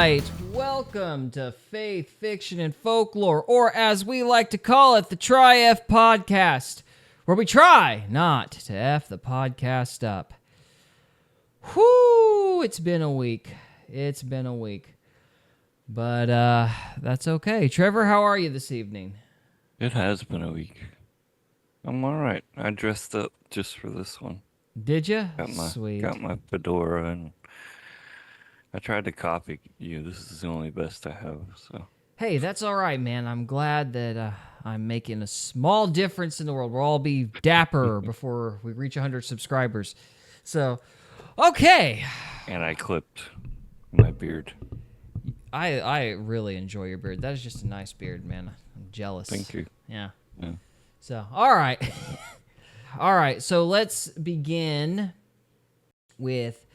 right, welcome to Faith, Fiction, and Folklore, or as we like to call it, the Try-F Podcast, where we try not to F the podcast up. Whew, it's been a week. But that's okay. Trevor, how are you this evening? It has been a week. I'm all right. I dressed up just for this one. Did you? Sweet. Got my fedora, and I tried to copy you. This is the only best I have, so. Hey, that's all right, man. I'm glad that I'm making a small difference in the world. We'll all be dapper before we reach 100 subscribers. So, okay. And I clipped my beard. I really enjoy your beard. That is just a nice beard, man. I'm jealous. Thank you. Yeah. Yeah. So, all right. All right, so let's begin with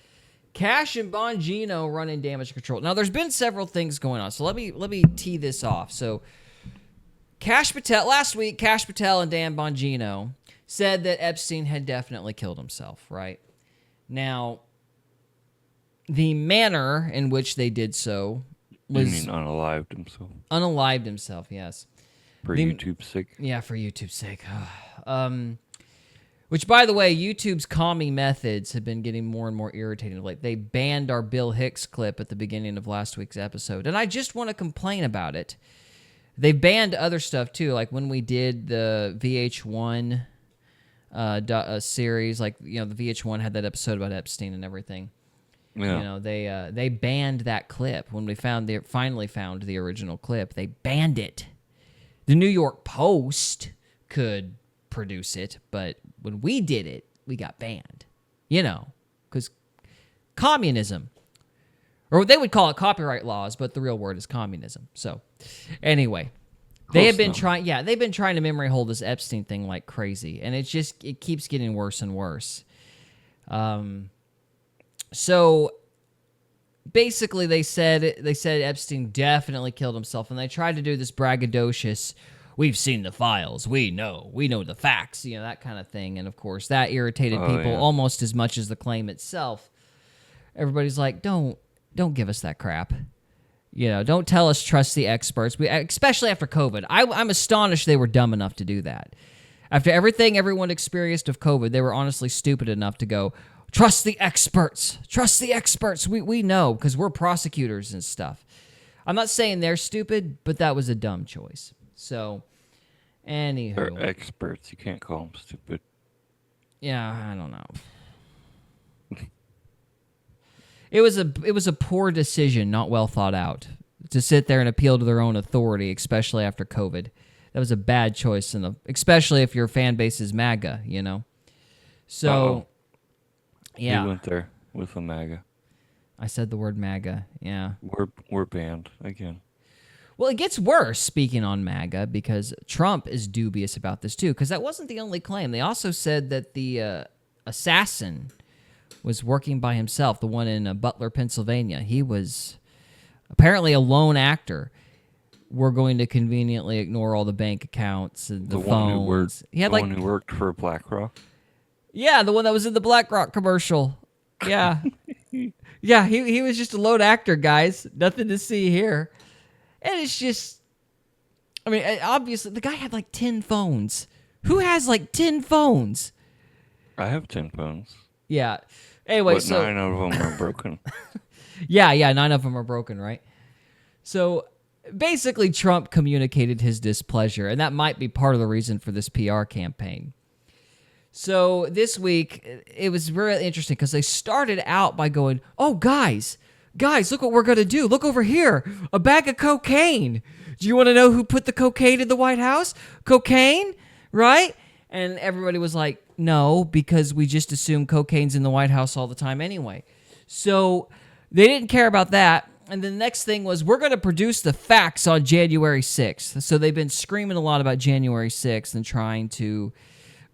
Kash and Bongino running damage control. Now, there's been several things going on, so let me tee this off. So, last week, Kash Patel and Dan Bongino said that Epstein had definitely killed himself, right? Now, the manner in which they did so was... You mean unalived himself? Unalived himself, yes. For YouTube's sake? Yeah, for YouTube's sake. Which, by the way, YouTube's commie methods have been getting more and more irritating. Like, they banned our Bill Hicks clip at the beginning of last week's episode, and I just want to complain about it. They banned other stuff, too, like when we did the VH1 series, like, you know, the VH1 had that episode about Epstein and everything. Yeah. You know, they banned that clip. When we finally found the original clip, they banned it. The New York Post could produce it, but when we did it, we got banned. You know, because communism, or they would call it copyright laws, but the real word is communism. So, anyway, they've been trying to memory hold this Epstein thing like crazy, and it keeps getting worse and worse. So basically, they said Epstein definitely killed himself, and they tried to do this braggadocious, "We've seen the files, we know the facts," you know, that kind of thing. And of course, that irritated people almost as much as the claim itself. Everybody's like, don't give us that crap. You know, don't tell us trust the experts. Especially after COVID. I'm astonished they were dumb enough to do that. After everything everyone experienced of COVID, they were honestly stupid enough to go, trust the experts. Trust the experts. We know because we're prosecutors and stuff. I'm not saying they're stupid, but that was a dumb choice. So, anywho. They're experts. You can't call them stupid. Yeah, I don't know. It was a poor decision, not well thought out, to sit there and appeal to their own authority, especially after COVID. That was a bad choice, especially if your fan base is MAGA, you know. So, yeah. You went there with a MAGA. I said the word MAGA, yeah. We're banned again. Well, it gets worse, speaking on MAGA, because Trump is dubious about this, too, because that wasn't the only claim. They also said that the assassin was working by himself, the one in Butler, Pennsylvania. He was apparently a lone actor. We're going to conveniently ignore all the bank accounts and the phones. One who worked for BlackRock? Yeah, the one that was in the BlackRock commercial. Yeah. Yeah, he was just a lone actor, guys. Nothing to see here. And it's just, I mean, obviously, the guy had like 10 phones. Who has like 10 phones? I have 10 phones. Yeah. Anyway, but 9 of them are broken. Yeah, 9 of them are broken, right? So basically, Trump communicated his displeasure, and that might be part of the reason for this PR campaign. So this week, it was really interesting because they started out by going, "Oh, guys, look what we're going to do. Look over here, a bag of cocaine. Do you want to know who put the cocaine in the White House? Cocaine, right?" And everybody was like, "No, because we just assume cocaine's in the White House all the time anyway." So they didn't care about that. And the next thing was, we're going to produce the facts on January 6th. So they've been screaming a lot about January 6th and trying to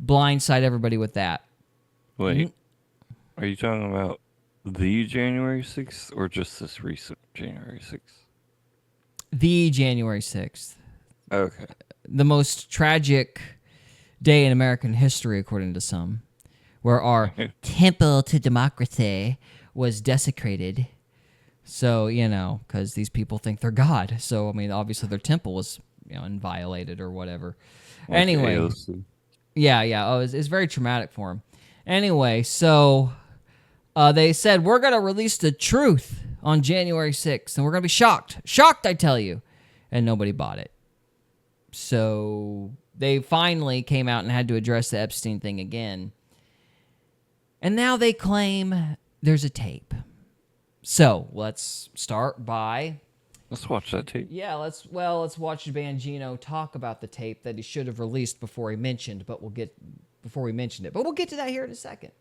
blindside everybody with that. Wait, are you talking about the January 6th or just this recent January 6th? The January 6th. Okay. The most tragic day in American history, according to some, where our temple to democracy was desecrated. So, because these people think they're God. So, I mean, obviously their temple was, violated or whatever. Like Anyway, AOC. yeah. Oh, it's very traumatic for him. Anyway, so they said, we're going to release the truth on January 6th, and we're going to be shocked. Shocked, I tell you. And nobody bought it. So they finally came out and had to address the Epstein thing again. And now they claim there's a tape. So let's start by... Let's watch that tape. Yeah, let's watch Bongino talk about the tape that he should have released before we mentioned it. But we'll get to that here in a second.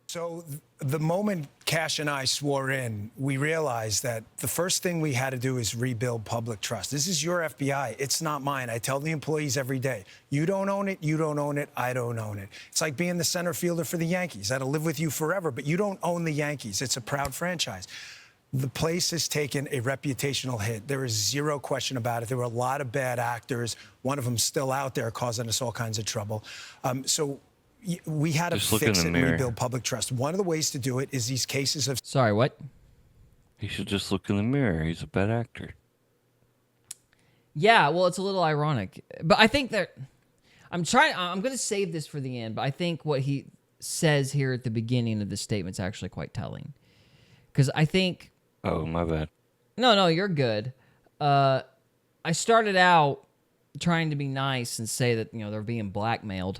So the moment Kash and I swore in, we realized that the first thing we had to do is rebuild public trust. This is your FBI. It's not mine. I tell the employees every day, you don't own it, you don't own it, I don't own it. It's like being the center fielder for the Yankees. That'll live with you forever, but you don't own the Yankees. It's a proud franchise. The place has taken a reputational hit. There is zero question about it. There were a lot of bad actors. One of them still out there causing us all kinds of trouble. So we had to fix it and rebuild public trust. One of the ways to do it is these cases of... Sorry, what? He should just look in the mirror. He's a bad actor. Yeah, well, it's a little ironic. But I think that... I'm going to save this for the end, but I think what he says here at the beginning of the statement is actually quite telling. Because I think... Oh, my bad. No, you're good. I started out trying to be nice and say that, they're being blackmailed.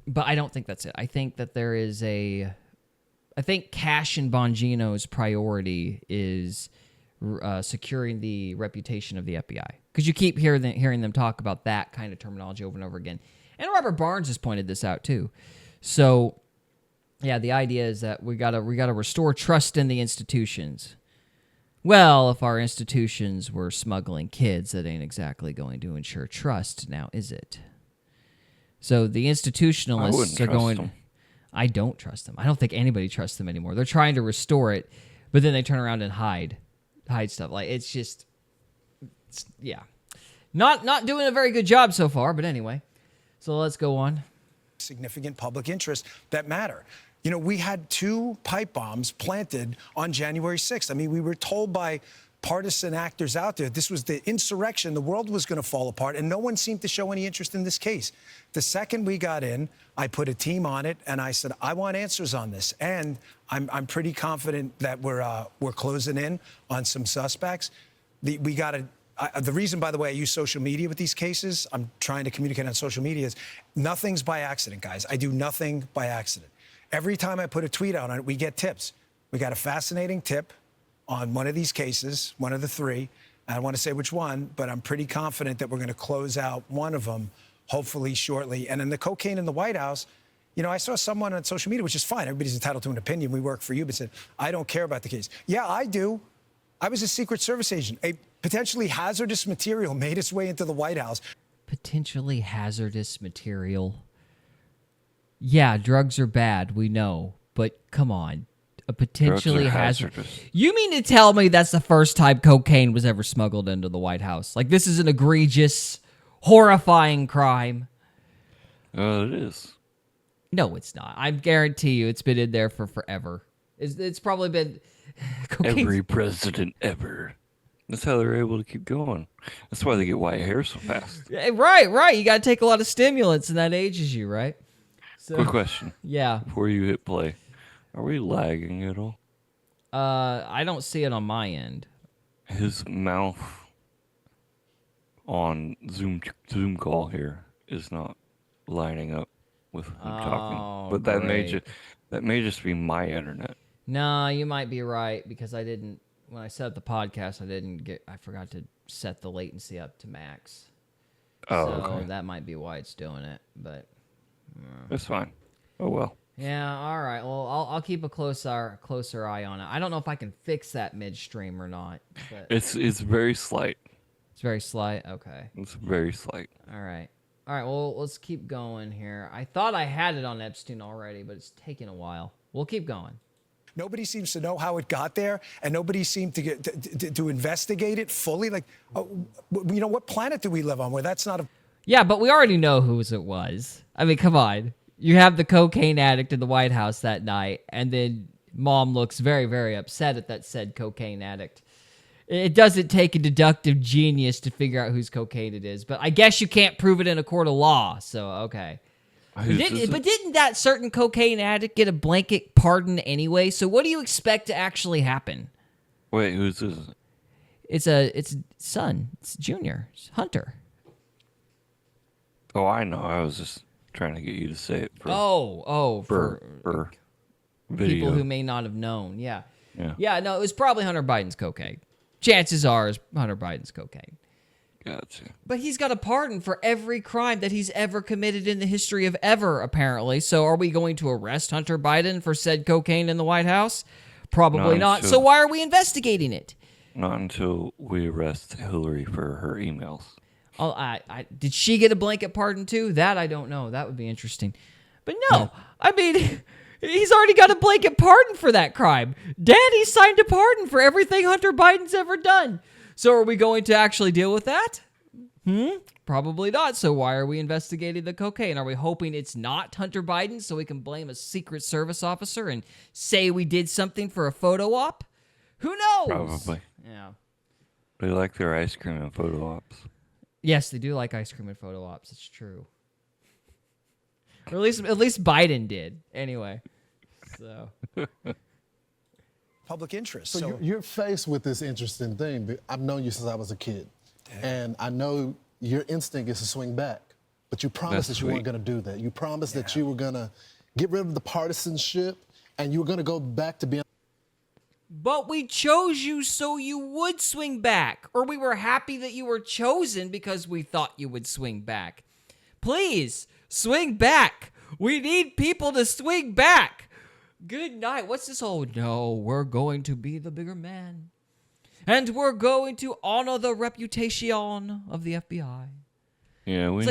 But I don't think that's it. I think that I think Kash and Bongino's priority is securing the reputation of the FBI. Because you keep hearing them talk about that kind of terminology over and over again. And Robert Barnes has pointed this out too. So, yeah, the idea is that we gotta restore trust in the institutions. Well, if our institutions were smuggling kids, that ain't exactly going to ensure trust now, is it? So the institutionalists are going... Them. I don't trust them. I don't think anybody trusts them anymore. They're trying to restore it, but then they turn around and hide stuff. Like, it's just... yeah. Not doing a very good job so far, but anyway. So let's go on. Significant public interest that matter. We had 2 pipe bombs planted on January 6th. I mean, we were told by partisan actors out there this was the insurrection, the world was going to fall apart, and no one seemed to show any interest in this case. The second we got in, I put a team on it, and I said, I want answers on this. And I'm pretty confident that we're closing in on some suspects. The reason, by the way, I use social media with these cases, I'm trying to communicate on social media, is nothing's by accident, guys. I do nothing by accident. Every time I put a tweet out on it, we get tips. We got a fascinating tip on one of these cases, one of the 3. I don't want to say which one, but I'm pretty confident that we're going to close out one of them, hopefully shortly. And in the cocaine in the White House, I saw someone on social media, which is fine. Everybody's entitled to an opinion. We work for you, but said, I don't care about the case. Yeah, I do. I was a Secret Service agent. A potentially hazardous material made its way into the White House. Potentially hazardous material? Yeah, drugs are bad, we know. But come on. A potentially hazardous. You mean to tell me that's the first time cocaine was ever smuggled into the White House? Like, this is an egregious, horrifying crime. It is. No, it's not. I guarantee you it's been in there for forever. It's probably been... Every president ever. That's how they're able to keep going. That's why they get white hair so fast. Right. You got to take a lot of stimulants, and that ages you, right? So, quick question. Yeah. Before you hit play. Are we lagging at all? I don't see it on my end. His mouth on Zoom call here is not lining up with him talking. But that may just be my internet. No, you might be right because when I set up the podcast, I forgot to set the latency up to max. Oh, so okay. That might be why it's doing it, but it's fine. Oh well. Yeah, all right. Well, I'll keep a closer eye on it. I don't know if I can fix that midstream or not. But it's very slight. It's very slight. Okay. It's very slight. All right. Well, let's keep going here. I thought I had it on Epstein already, but it's taking a while. We'll keep going. Nobody seems to know how it got there, and nobody seemed to investigate it fully. Like, what planet do we live on where that's not a... Yeah, but we already know whose it was. I mean, come on. You have the cocaine addict in the White House that night, and then Mom looks very, very upset at that said cocaine addict. It doesn't take a deductive genius to figure out whose cocaine it is, but I guess you can't prove it in a court of law, so okay. But didn't that certain cocaine addict get a blanket pardon anyway? So what do you expect to actually happen? Wait, who's this? It's son. It's Junior. It's Hunter. Oh, I know. I was just trying to get you to say it for for video. People who may not have known. Yeah. Yeah. No, it was probably Hunter Biden's cocaine. Chances are it's Hunter Biden's cocaine. Gotcha. But he's got a pardon for every crime that he's ever committed in the history of ever, apparently. So are we going to arrest Hunter Biden for said cocaine in the White House? Probably not. So why are we investigating it? Not until we arrest Hillary for her emails. Oh, did she get a blanket pardon too? That I don't know. That would be interesting. But no, I mean, he's already got a blanket pardon for that crime. Daddy signed a pardon for everything Hunter Biden's ever done. So are we going to actually deal with that? Probably not. So why are we investigating the cocaine? Are we hoping it's not Hunter Biden so we can blame a Secret Service officer and say we did something for a photo op? Who knows? Probably. Yeah. They like their ice cream and photo ops. Yes, they do like ice cream and photo ops. It's true. Or at least Biden did. Anyway. So Public interest. So you're faced with this interesting thing. I've known you since I was a kid. And I know your instinct is to swing back. But you promised that you weren't going to do that. You promised that you were going to get rid of the partisanship and you were going to go back to being... But we chose you so you would swing back. Or we were happy that you were chosen because we thought you would swing back. Please, swing back. We need people to swing back. Good night. What's this whole, no, we're going to be the bigger man. And we're going to honor the reputation of the FBI. Yeah, we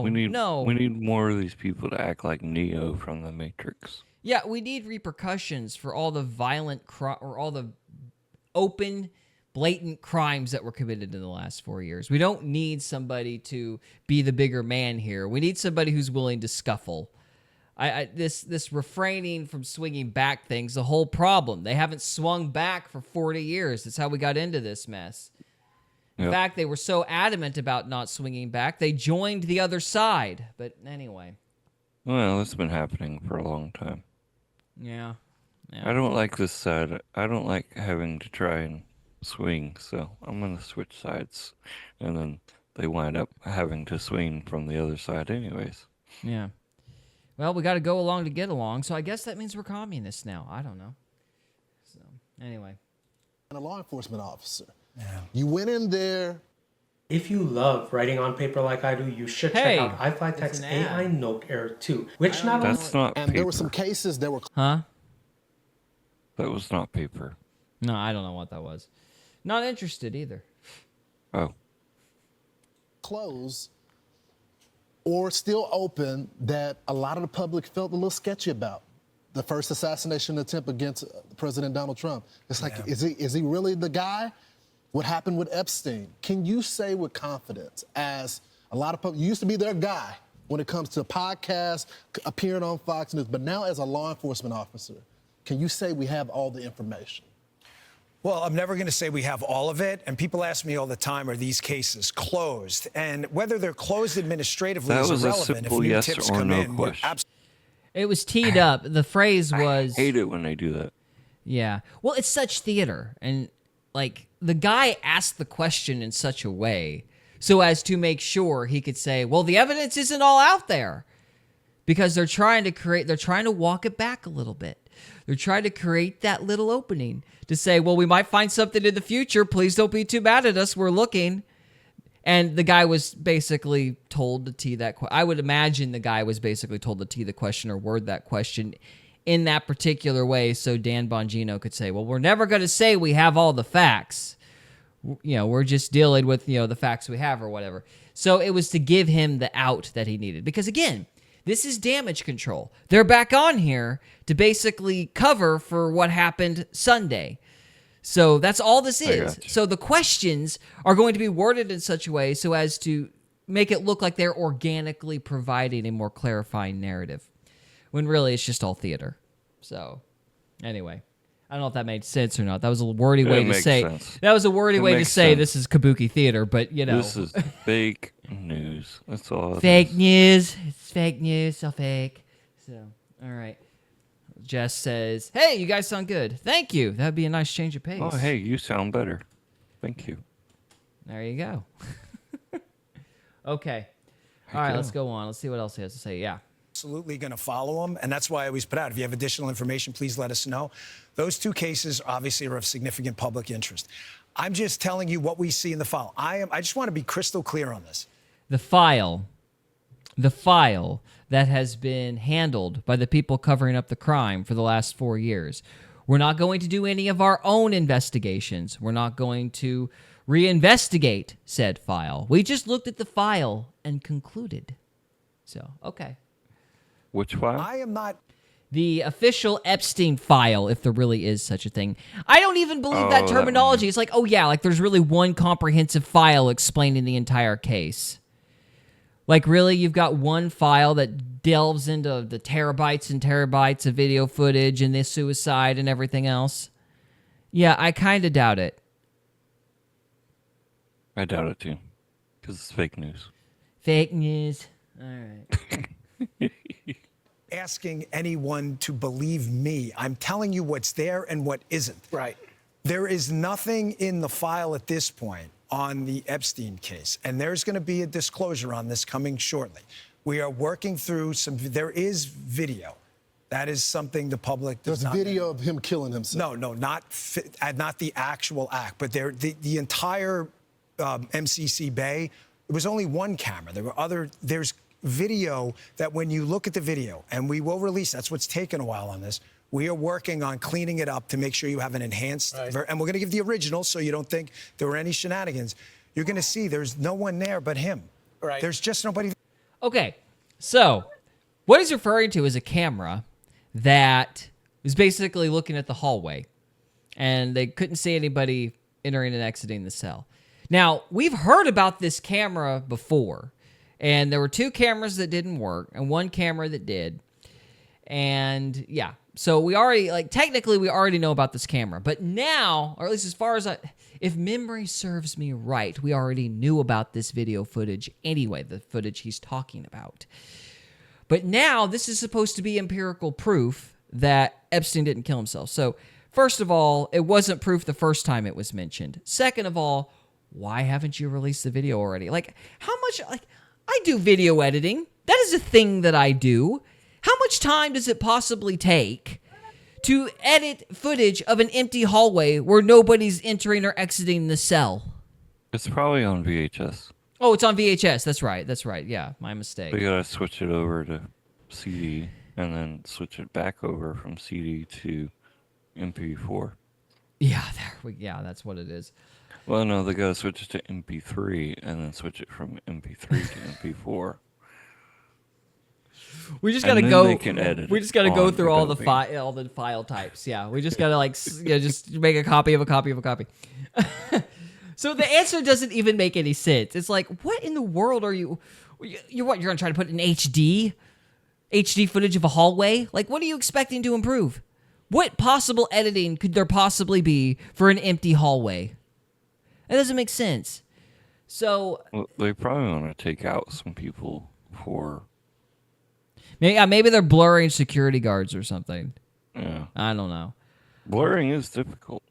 need more of these people to act like Neo from the Matrix. Yeah, we need repercussions for all the violent or all the open, blatant crimes that were committed in the last 4 years. We don't need somebody to be the bigger man here. We need somebody who's willing to scuffle. This refraining from swinging back thing's the whole problem. They haven't swung back for 40 years. That's how we got into this mess. In fact, they were so adamant about not swinging back, they joined the other side. But anyway. Well, it's been happening for a long time. Yeah. I don't like this side. I don't like having to try and swing, so I'm going to switch sides. And then they wind up having to swing from the other side anyways. Yeah. Well, we got to go along to get along, so I guess that means we're communists now. I don't know. So, anyway. And a law enforcement officer. Yeah. You went in there. If you love writing on paper like I do, you should check out iFlyText AI Note Error 2, which not only... That's not and paper. There were some cases that were... Huh? That was not paper. No, I don't know what that was. Not interested either. Oh. Close or still open that a lot of the public felt a little sketchy about. The first assassination attempt against President Donald Trump. It's like, is he really the guy? What happened with Epstein? Can you say with confidence, as a lot of people, you used to be their guy when it comes to podcasts, appearing on Fox News, but now as a law enforcement officer, can you say we have all the information? Well, I'm never going to say we have all of it. And people ask me all the time, are these cases closed? And whether they're closed administratively is irrelevant. If new tips come in, it was teed up. The phrase was... I hate it when they do that. Yeah. Well, it's such theater. And, like, the guy asked the question in such a way so as to make sure he could say, well, the evidence isn't all out there. Because they're trying to walk it back a little bit. They're trying to create that little opening to say, well, we might find something in the future. Please don't be too mad at us. We're looking. And the guy was basically told to tee that question. I would imagine the guy was basically told to tee the question or word that question in that particular way so Dan Bongino could say, well, we're never going to say we have all the facts. You know, we're just dealing with, the facts we have or whatever. So it was to give him the out that he needed. Because, again, this is damage control. They're back on here to basically cover for what happened Sunday. So that's all this is. So the questions are going to be worded in such a way so as to make it look like they're organically providing a more clarifying narrative, when really it's just all theater. So anyway, I don't know if that made sense or not. That was a wordy way to makes say. Sense. That was a wordy way to makes say sense. this is kabuki theater, but you know. This is fake news. That's all. Fake news. It's fake news. So fake. So, all right. Jess says, "Hey, you guys sound good. Thank you. That'd be a nice change of pace." Oh, hey, you sound better. Thank you. There you go. Okay. All right, let's go on. Let's see what else he has to say. Yeah. Absolutely going to follow them, and that's why I always put out, if you have additional information, please let us know. Those two cases obviously are of significant public interest. I'm just telling you what we see in the file. I just want to be crystal clear on this. The file that has been handled by the people covering up the crime for the last 4 years. We're not going to do any of our own investigations. We're not going to reinvestigate said file. We just looked at the file and concluded. So, okay. Which file? I am not. The official Epstein file, if there really is such a thing. I don't even believe that terminology. It's like, oh yeah, like there's really one comprehensive file explaining the entire case. Like really, you've got one file that delves into the terabytes and terabytes of video footage and this suicide and everything else. Yeah, I kind of doubt it. I doubt it too, because it's fake news. Fake news. All right. Asking anyone to believe me. I'm telling you what's there and what isn't. Right. There is nothing in the file at this point on the Epstein case, and there's going to be a disclosure on this coming shortly. We are working through there is video. That is something the public does not. There's video of him killing himself. No, not the actual act, but the entire MCC Bay, there was only one camera. There's video that when you look at the video, and we will release, that's what's taken a while on this, we are working on cleaning it up to make sure you have an enhanced, and we're going to give the original so you don't think there were any shenanigans. You're going to see there's no one there but him. Right. There's just nobody. Okay, so what he's referring to is a camera that was basically looking at the hallway, and they couldn't see anybody entering and exiting the cell. Now, we've heard about this camera before, and there were 2 cameras that didn't work and 1 camera that did. And yeah, so we already, technically we already know about this camera. But now, or at least as far as if memory serves me right, we already knew about this video footage anyway, the footage he's talking about. But now this is supposed to be empirical proof that Epstein didn't kill himself. So first of all, it wasn't proof the first time it was mentioned. Second of all, why haven't you released the video already? How much, I do video editing. That is a thing that I do. How much time does it possibly take to edit footage of an empty hallway where nobody's entering or exiting the cell? It's probably on VHS. Oh, it's on VHS. That's right. Yeah, my mistake. We gotta switch it over to CD and then switch it back over from CD to MP4. Yeah, that's what it is. Well, no, they gotta switch it to MP3 and then switch it from MP3 to MP4. We just gotta And then go. they can edit We it just gotta go on through all the Adobe. file types. Yeah, we just gotta just make a copy of a copy of a copy. So the answer doesn't even make any sense. It's like, what in the world are you? You're gonna try to put an HD footage of a hallway? Like, what are you expecting to improve? What possible editing could there possibly be for an empty hallway? That doesn't make sense. So Well, they probably want to take out some people for. maybe they're blurring security guards or something. Yeah. I don't know. Blurring is difficult.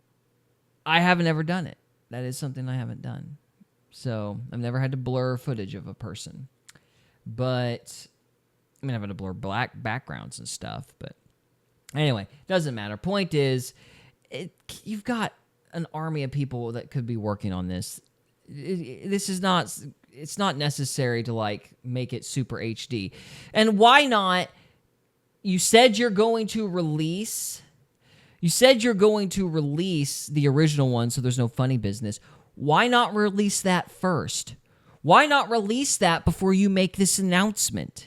I haven't ever done it. That is something I haven't done. So I've never had to blur footage of a person. But I've had to blur black backgrounds and stuff. But anyway, doesn't matter. Point is, you've got an army of people that could be working on this. This is not. It's not necessary to make it super HD. And why not? You said you're going to release. You said you're going to release the original one, so there's no funny business. Why not release that first? Why not release that before you make this announcement?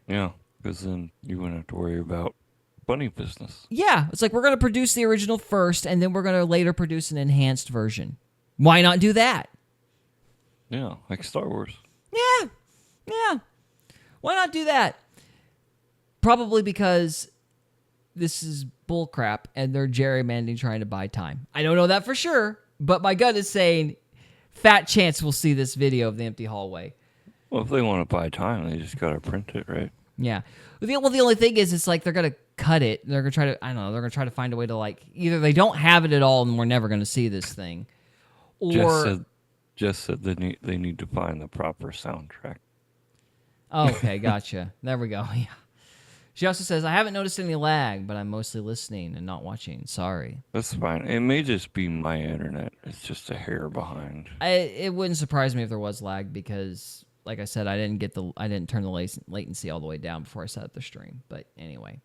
Yeah, because then you wouldn't have to worry about bunny business. Yeah, it's like we're going to produce the original first, and then we're going to later produce an enhanced version. Why not do that? Yeah, like Star Wars. Yeah. Why not do that? Probably because this is bullcrap and they're gerrymandering trying to buy time. I don't know that for sure, but my gut is saying fat chance we'll see this video of the empty hallway. Well, if they want to buy time, they just got to print it, right? Yeah. The only thing is, it's like they're going to cut it. They're going to try to, I don't know, they're going to try to find a way to, like, either they don't have it at all and we're never going to see this thing. Or... Jess said they need to find the proper soundtrack. Okay, gotcha. There we go. Yeah. She also says, I haven't noticed any lag, but I'm mostly listening and not watching. Sorry. That's fine. It may just be my internet. It's just a hair behind. It wouldn't surprise me if there was lag because, like I said, I didn't turn the latency all the way down before I set up the stream. But anyway.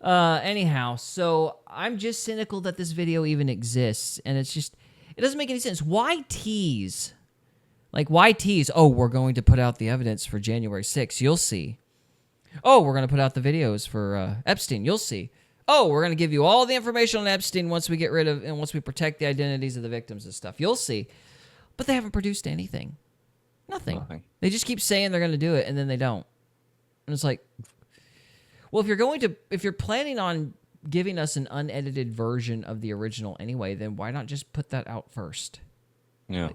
Anyhow, so I'm just cynical that this video even exists, and it doesn't make any sense. Why tease? Like, why tease? Oh, we're going to put out the evidence for January 6th. You'll see. Oh, we're going to put out the videos for Epstein. You'll see. Oh, we're going to give you all the information on Epstein once we get rid of and once we protect the identities of the victims and stuff. You'll see. But they haven't produced anything. Nothing. They just keep saying they're going to do it, and then they don't. And it's like, well, if you're planning on giving us an unedited version of the original anyway, then why not just put that out first? Yeah.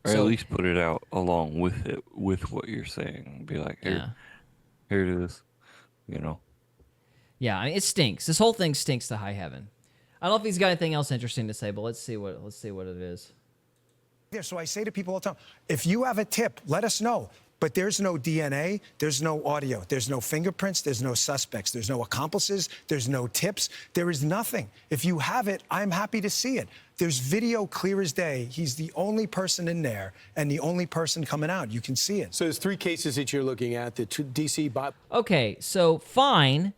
Or at least put it out along with it, with what you're saying. Be like, here it is, Yeah, I mean, it stinks. This whole thing stinks to high heaven. I don't know if he's got anything else interesting to say, but let's see what it is. Yeah, so I say to people all the time, if you have a tip, let us know. But there's no DNA, there's no audio, there's no fingerprints, there's no suspects, there's no accomplices, there's no tips, there is nothing. If you have it, I'm happy to see it. There's video clear as day. He's the only person in there and the only person coming out. You can see it. So there's 3 cases that you're looking at, the DC bot. Okay, so fine,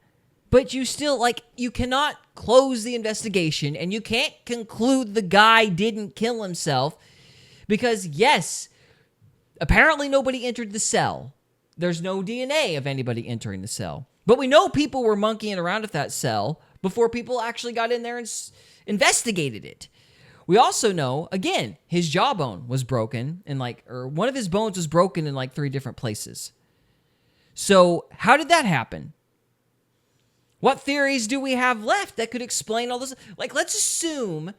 but you still, you cannot close the investigation and you can't conclude the guy didn't kill himself because, yes, apparently nobody entered the cell. There's no DNA of anybody entering the cell. But we know people were monkeying around at that cell before people actually got in there and investigated it. We also know, again, his jawbone was broken or one of his bones was broken in 3 different places. So how did that happen? What theories do we have left that could explain all this? Let's assume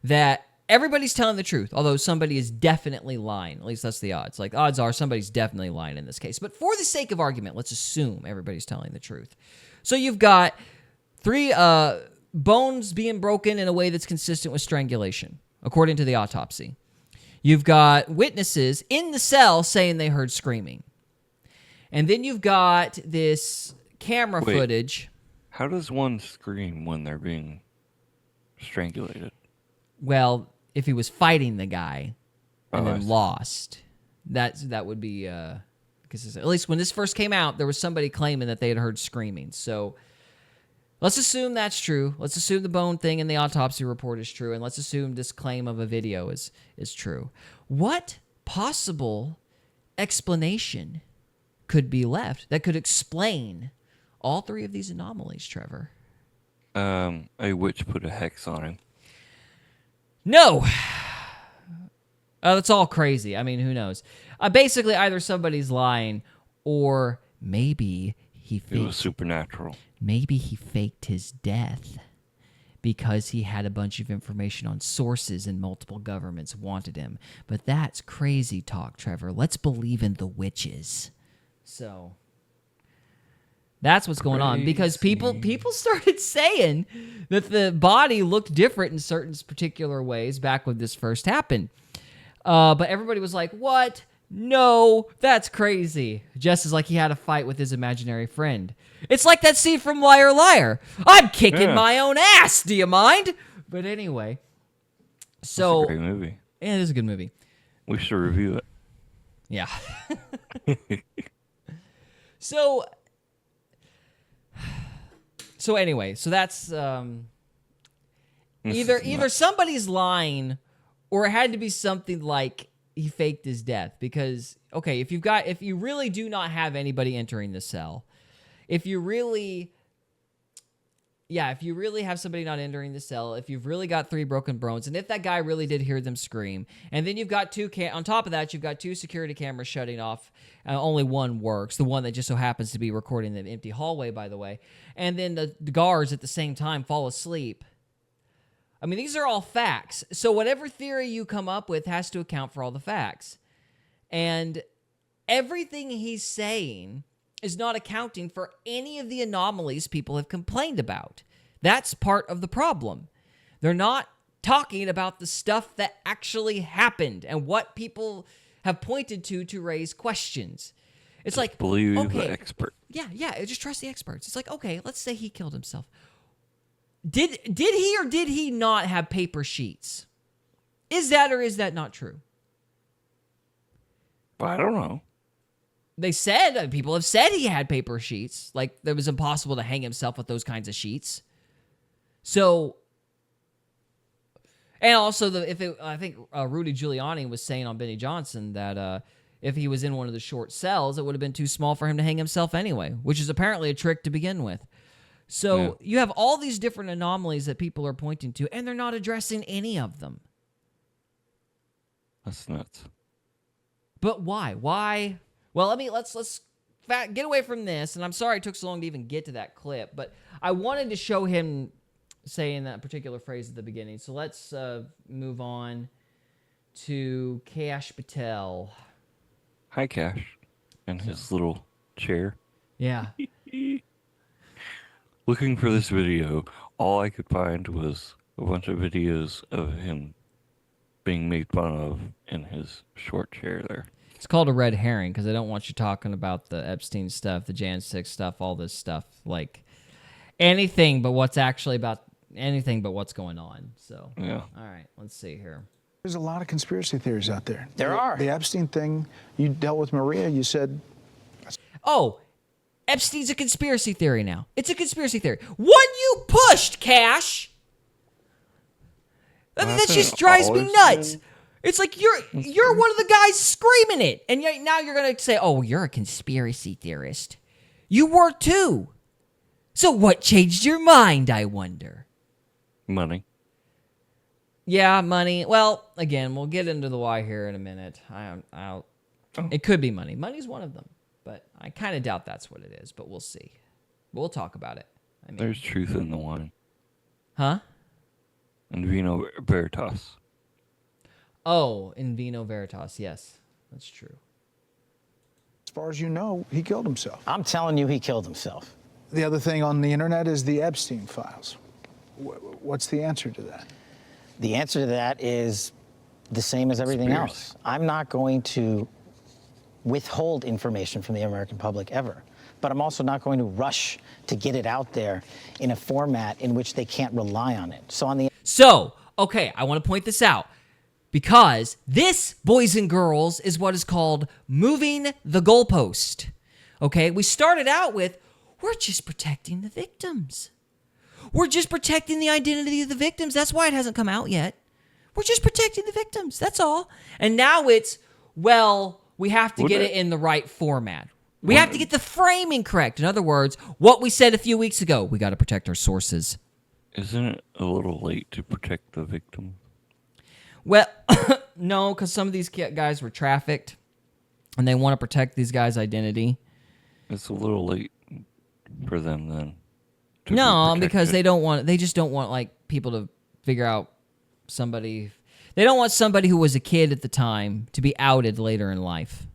that everybody's telling the truth, although somebody is definitely lying. At least that's the odds. Odds are somebody's definitely lying in this case. But for the sake of argument, let's assume everybody's telling the truth. So you've got 3 bones being broken in a way that's consistent with strangulation, according to the autopsy. You've got witnesses in the cell saying they heard screaming. And then you've got this camera footage. How does one scream when they're being strangulated? Well, if he was fighting the guy and then lost, that would be because at least when this first came out, there was somebody claiming that they had heard screaming. So let's assume that's true. Let's assume the bone thing in the autopsy report is true, and let's assume this claim of a video is true. What possible explanation could be left that could explain all 3 of these anomalies, Trevor? A witch put a hex on him. No. That's all crazy. I mean, who knows? Basically, either somebody's lying or maybe it was supernatural. Maybe he faked his death because he had a bunch of information on sources and multiple governments wanted him. But that's crazy talk, Trevor. Let's believe in the witches. So that's what's going on because people started saying that the body looked different in certain particular ways back when this first happened. But everybody was like, what? No, that's crazy. Just as he had a fight with his imaginary friend. It's like that scene from Liar Liar. I'm kicking my own ass. Do you mind? But anyway. So, that's a great movie. Yeah, it is a good movie. We should review it. Yeah. So anyway, so that's either somebody's lying or it had to be something like he faked his death because if you really do not have anybody entering the cell, if you really yeah, if you really have somebody not entering the cell, if you've really got 3 broken bones, and if that guy really did hear them scream, and then you've got on top of that, you've got 2 security cameras shutting off. Only one works, the one that just so happens to be recording the empty hallway, by the way. And then the guards at the same time fall asleep. I mean, these are all facts. So whatever theory you come up with has to account for all the facts. And everything he's saying is not accounting for any of the anomalies people have complained about. That's part of the problem. They're not talking about the stuff that actually happened and what people have pointed to raise questions. It's like, believe okay, the expert. Yeah, just trust the experts. It's like, okay, let's say he killed himself. Did he or did he not have paper sheets? Is that or is that not true? I don't know. They said, people have said he had paper sheets. Like, it was impossible to hang himself with those kinds of sheets. So, and also, I think Rudy Giuliani was saying on Benny Johnson that if he was in one of the short cells, it would have been too small for him to hang himself anyway, which is apparently a trick to begin with. So you have all these different anomalies that people are pointing to, and they're not addressing any of them. That's nuts. But why? Why? Well, let's get away from this, and I'm sorry it took so long to even get to that clip, but I wanted to show him saying that particular phrase at the beginning. So let's move on to Kash Patel. Hi, Cash. And his little chair. Yeah. Looking for this video, all I could find was a bunch of videos of him being made fun of in his short chair there. It's called a red herring because I don't want you talking about the Epstein stuff, the Jan 6 stuff, all this stuff. Like, anything but what's going on. So, yeah. All right, let's see here. There's a lot of conspiracy theories out there. There are. The Epstein thing, you dealt with Maria, you said... Oh, Epstein's a conspiracy theory now. It's a conspiracy theory. One you pushed, Kash! That just drives me nuts. It's like you're one of the guys screaming it, and now you're going to say, oh, you're a conspiracy theorist. You were too. So what changed your mind, I wonder? Money. Yeah, money. Well, again, we'll get into the why here in a minute. It could be money. Money's one of them, but I kind of doubt that's what it is, but we'll see. We'll talk about it. I mean, There's truth in the wine. Huh? And Vino Veritas. Oh, in Vino Veritas, yes. That's true. As far as you know, he killed himself. I'm telling you, he killed himself. The other thing on the internet is the Epstein files. What's the answer to that? The answer to that is the same as everything else. I'm not going to withhold information from the American public ever, but I'm also not going to rush to get it out there in a format in which they can't rely on it. So, okay, I want to point this out because this, boys and girls, is what is called moving the goalpost. Okay, we started out with, we're just protecting the victims. We're just protecting the identity of the victims. That's why it hasn't come out yet. We're just protecting the victims. That's all. And now it's, well, we have to get it in the right format. We have to get the framing correct. In other words, what we said a few weeks ago, we got to protect our sources. Isn't it a little late to protect the victim? Well, no, because some of these guys were trafficked, and they want to protect these guys' identity. It's a little late for them then. No, because they just don't want like people to figure out somebody. They don't want somebody who was a kid at the time to be outed later in life.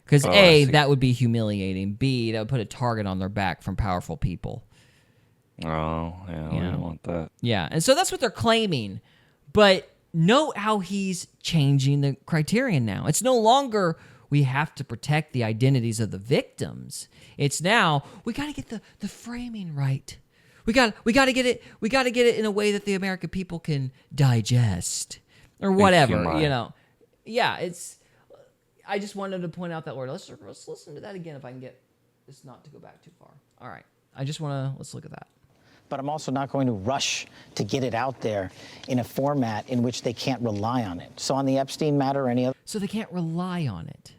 Because A, that would be humiliating. B, that would put a target on their back from powerful people. Oh, yeah, we don't want that. Yeah, and so that's what they're claiming. But note how he's changing the criterion now. It's no longer we have to protect the identities of the victims. It's now we got to get the framing right. We got to get it in a way that the American people can digest or whatever, you know. Yeah, it's I just wanted to point out that word. Let's listen to that again if I can get this not to go back too far. All right. Let's look at that. But I'm also not going to rush to get it out there in a format in which they can't rely on it. So on the Epstein matter or any other... So they can't rely on it.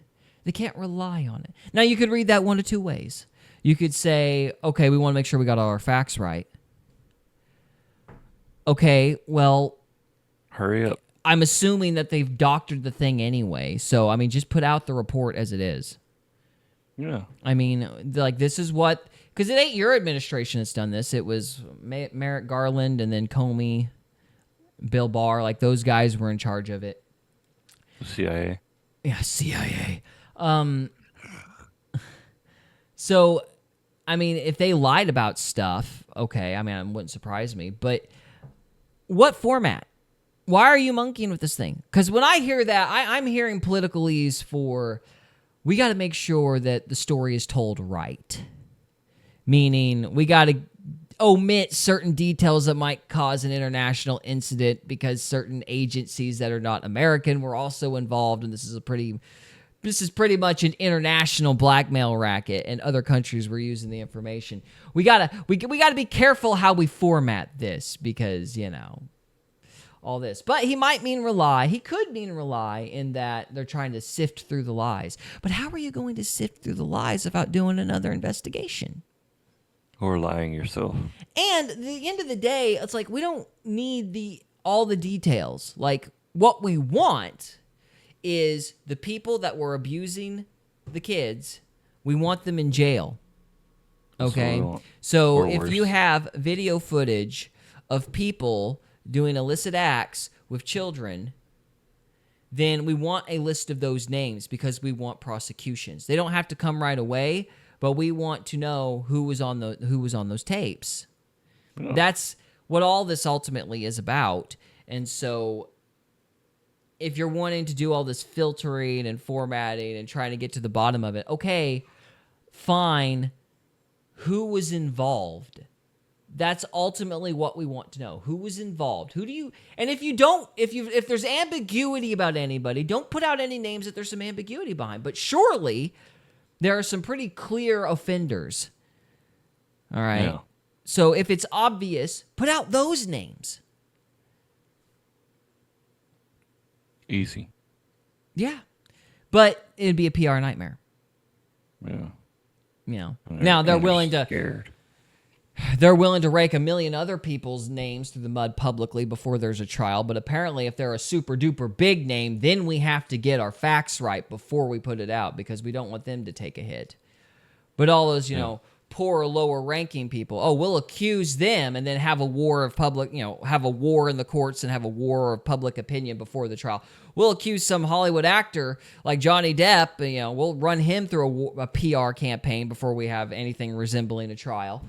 They can't rely on it. Now, you could read that one of two ways. You could say, okay, we want to make sure we got all our facts right. Okay, well, Hurry up. I'm assuming that they've doctored the thing anyway. So, I mean, just put out the report as it is. Yeah. I mean, like, this is what... Because it ain't your administration that's done this. It was Merrick Garland and then Comey, Bill Barr. Like, those guys were in charge of it. CIA. Yeah, CIA. So, I mean, if they lied about stuff, okay, I mean, it wouldn't surprise me. But what format? Why are you monkeying with this thing? Because when I hear that, I'm hearing politicalese for, we got to make sure that the story is told right. Meaning, we got to omit certain details that might cause an international incident because certain agencies that are not American were also involved, and this is pretty much an international blackmail racket, and other countries were using the information. We gotta be careful how we format this because, you know, all this. But he might mean rely. He could mean rely in that they're trying to sift through the lies. But how are you going to sift through the lies without doing another investigation? Or lying yourself. And at the end of the day, it's like we don't need all the details. Like, what we want is the people that were abusing the kids, we want them in jail. Okay? So if you have video footage of people doing illicit acts with children, then we want a list of those names because we want prosecutions. They don't have to come right away, but we want to know who was on those tapes. Oh. That's what all this ultimately is about. And so if you're wanting to do all this filtering and formatting and trying to get to the bottom of it, okay, fine. Who was involved? That's ultimately what we want to know. Who was involved? And if there's ambiguity about anybody, don't put out any names that there's some ambiguity behind. But surely there are some pretty clear offenders. All right. Yeah. So if it's obvious, put out those names. Easy. Yeah. But it'd be a PR nightmare. Yeah. You know. Now they're willing to rake a million other people's names through the mud publicly before there's a trial, but apparently if they're a super duper big name, then we have to get our facts right before we put it out because we don't want them to take a hit. But all those, you know, poor lower ranking people, we'll accuse them and then have a war of have a war in the courts and have a war of public opinion before the trial. We'll accuse some Hollywood actor like Johnny Depp, we'll run him through a PR campaign before we have anything resembling a trial.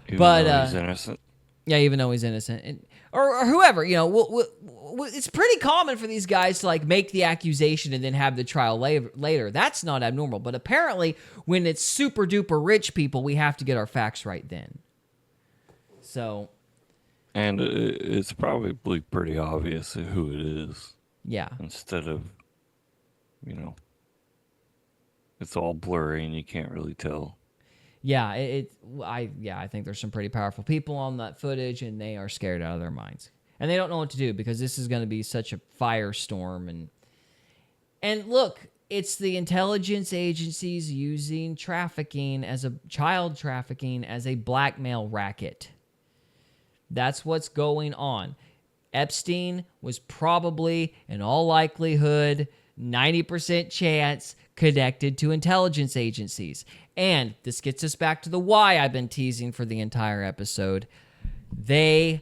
Even though he's innocent. Yeah, even though he's innocent. Or whoever, it's pretty common for these guys to like make the accusation and then have the trial later. That's not abnormal. But apparently, when it's super duper rich people, we have to get our facts right then. So. And it's probably pretty obvious who it is. Yeah. Instead of, it's all blurry and you can't really tell. Yeah, I think there's some pretty powerful people on that footage, and they are scared out of their minds, and they don't know what to do because this is going to be such a firestorm. And look, it's the intelligence agencies using child trafficking as a blackmail racket. That's what's going on. Epstein was probably, in all likelihood, 90% chance connected to intelligence agencies. And this gets us back to the why I've been teasing for the entire episode. They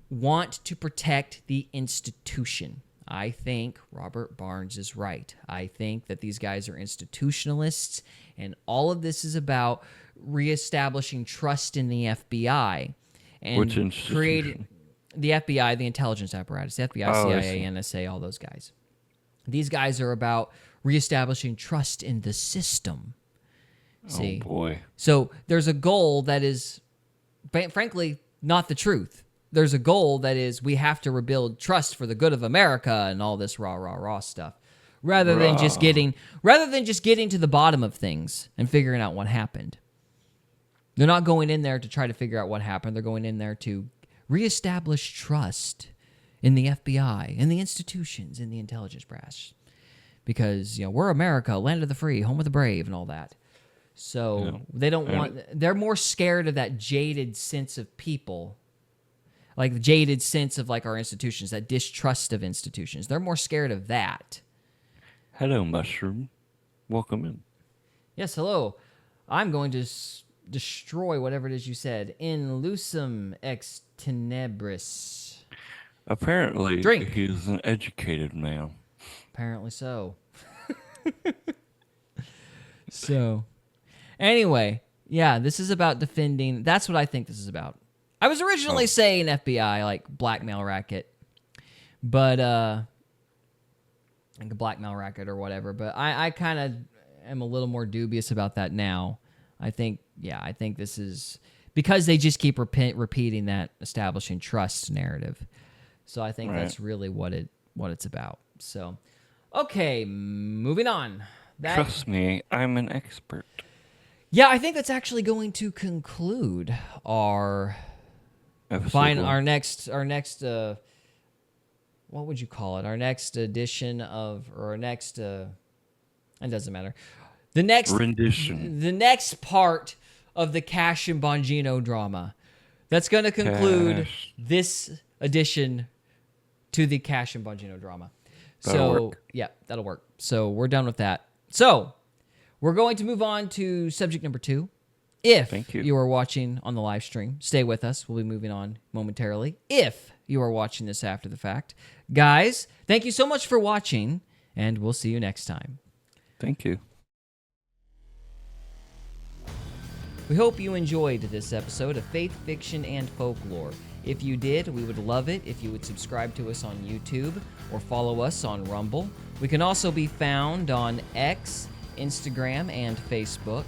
want to protect the institution. I think Robert Barnes is right. I think that these guys are institutionalists, and all of this is about reestablishing trust in the FBI. And which institution? Creating the FBI, the intelligence apparatus, the FBI, CIA, NSA, all those guys. These guys are about reestablishing trust in the system. See? Oh, boy. So there's a goal that is, frankly, not the truth. There's a goal that is we have to rebuild trust for the good of America and all this rah stuff, rather than just getting to the bottom of things and figuring out what happened. They're not going in there to try to figure out what happened. They're going in there to reestablish trust in the FBI, in the institutions, in the intelligence branch. Because, we're America, land of the free, home of the brave, and all that. So they don't want... They're more scared of that jaded sense of people, like the jaded sense of like our institutions, that distrust of institutions. They're more scared of that. Hello, Mushroom. Welcome in. Yes, hello. I'm going to destroy whatever it is you said. In lucem ex tenebris. Apparently, Drink. he's an educated man. Apparently so. So, anyway, yeah, this is about defending. That's what I think this is about. I was originally saying FBI, like blackmail racket, but like a blackmail racket or whatever. But I kind of am a little more dubious about that now. I think this is because they just keep repeating that establishing trust narrative. So I think that's really what it's about. So, okay, moving on. Trust me, I'm an expert. Yeah, I think that's actually going to conclude our next what would you call it? Our next edition of, or our next it doesn't matter. The next rendition. The next part of the Kash and Bongino drama. That's going to conclude this addition to the Kash and Bongino drama. That'll work. Yeah, that'll work. So we're done with that. So we're going to move on to subject number 2. If you are watching on the live stream, stay with us. We'll be moving on momentarily. If you are watching this after the fact, guys, thank you so much for watching, and we'll see you next time. Thank you. We hope you enjoyed this episode of Faith, Fiction, and Folklore. If you did, we would love it if you would subscribe to us on YouTube or follow us on Rumble. We can also be found on X, Instagram, and Facebook.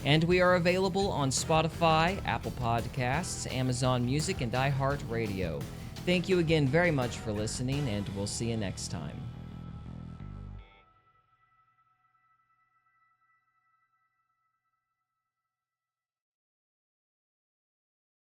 And we are available on Spotify, Apple Podcasts, Amazon Music, and iHeartRadio. Thank you again very much for listening, and we'll see you next time.